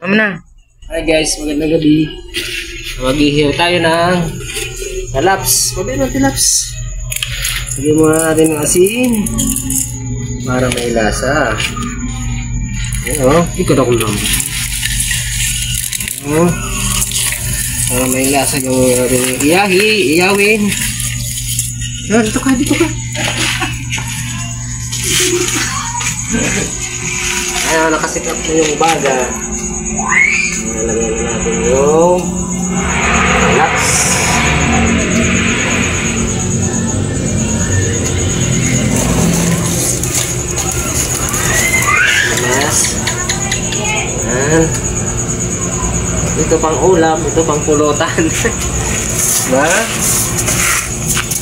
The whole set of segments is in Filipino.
Tama na. Hi guys, magandang gabi. Maghihiw tayo ng tilaps. Pabay ng tilaps. Lagyan muna natin ng asin para may lasa. Ayan o, ikot ako lang. Ayan. Para may lasa yung natin iyawin. Ayan, dito ka. Ayan, nakasikat na yung baga. Nalagyan na natin yung tilaps. Ayan. Ito pang ulam, ito pang pulutan. Diba?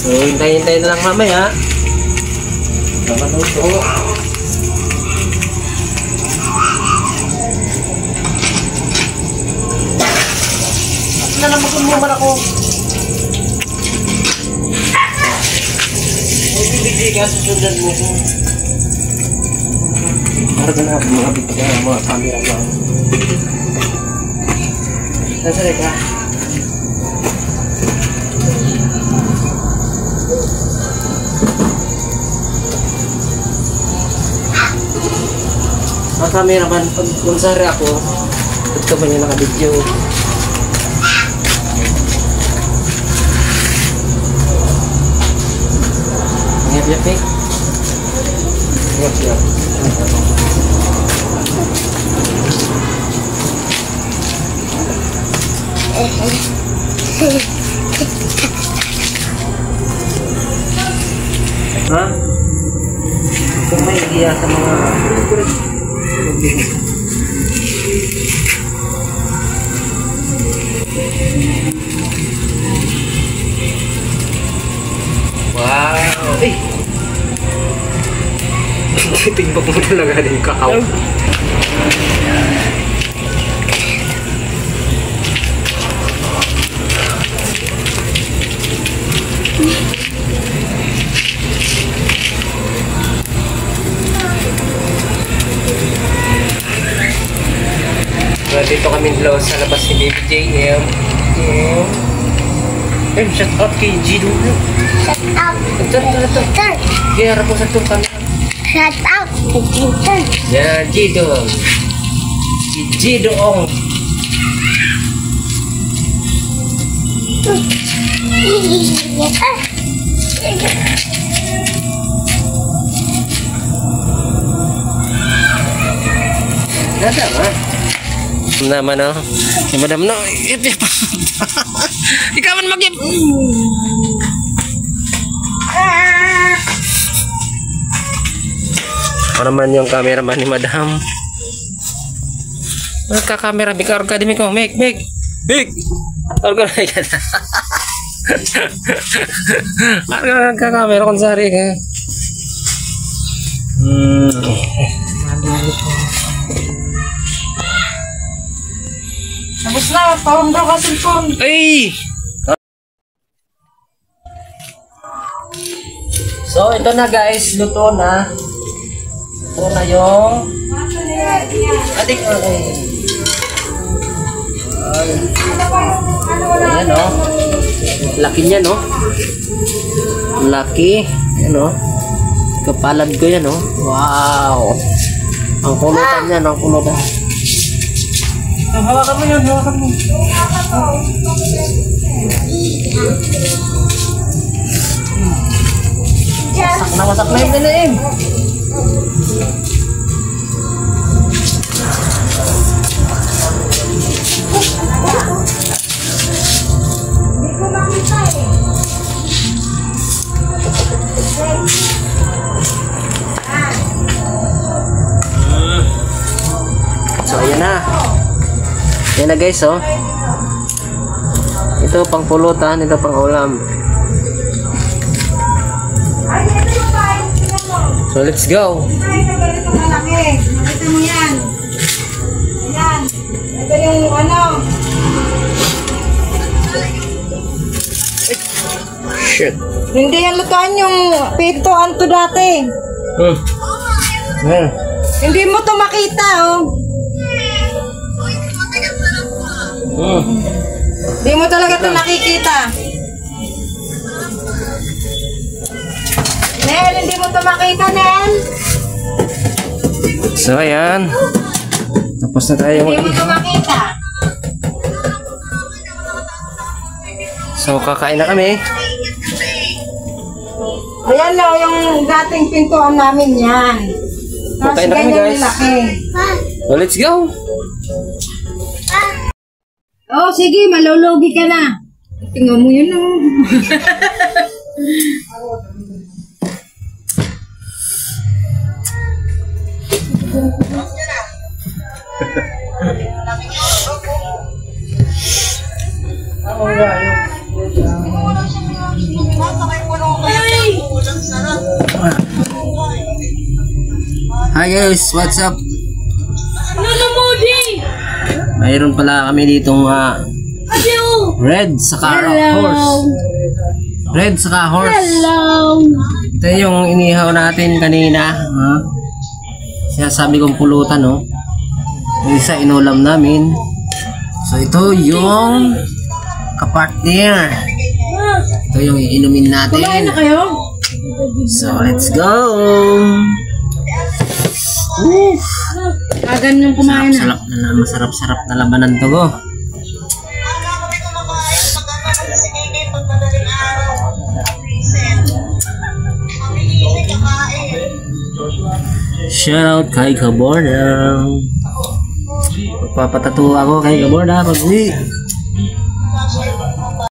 So, hintay-hintay na lang mamaya. Nakaluto. Nalamakon mo man ako. Bibigay ka, susundan mo ko. Para na mabit ka mga camera ba? Nasaan ka? Mga camera man, pag kunsari ako, ito ba niya naka-video? Biar nih. Siap. Hah? Kumay dia sa mga wow. Timbak mo talaga yung kakao. Dito kami sa labas ni Baby JM. Shout out kay Gido. Shout out. Ito. Kaya harap mo sa itong camera. Shout out to Gido. Ya, Gido. Gidoong. Nada ba? Naman no. Si Madam no. Ikaw man mag-ip. Ano naman yung cameraman ni Madam? Nagka-camera, big academic ko. Big! Organize ka na. Nagka-camera kung sari ka. Tapos na, parang daw ka cellphone. Ay! So, ito na guys. Luto na. Ito na yung adik. Ayan o. Laki niya no. Laki. Ayan o. Kapalad ko yan o. Wow. Ang kulutan niya no. Ang kulutan. Hawakan mo yan. Hawakan mo. Masak na yung pinaim. Hindi ko makita eh. So ayan na. Ayan na guys oh. Ito pang pulutan, ito pang ulam. So let's go. Ito malaki. Nakita mo yan. Ayan. Ito yung ano. Shit. Hindi yan lutuan yung pintuan to dati. Ayan. Hindi mo to makita oh. makita. Nel, hindi mo ito makita, Nel. So, ayan. Tapos na tayo Hindi mo ito makita. So, kakain na kami. Ayan lang, yung dating pintuan namin yan. Tapos Okay na kami, ganyan guys. yung laki. So, let's go. Oh, sige, malulugi ka na. Tingnan mo yun, oh. Hi guys, what's up? Mayroon pala kami ditong red saka horse. Red saka horse. Hello. Ito yung inihaw natin kanina. Sinasabi kong pulutan, no? Yung isa inulam namin. So ito yung kapartner. Ito yung iinumin natin. Kumain na kayo? So let's go. Agan yung kumain na. Masarap-sarap na labanan to, go. Shout out kay Kaborda. Magpapatato ako kay Kaborda pag uwi.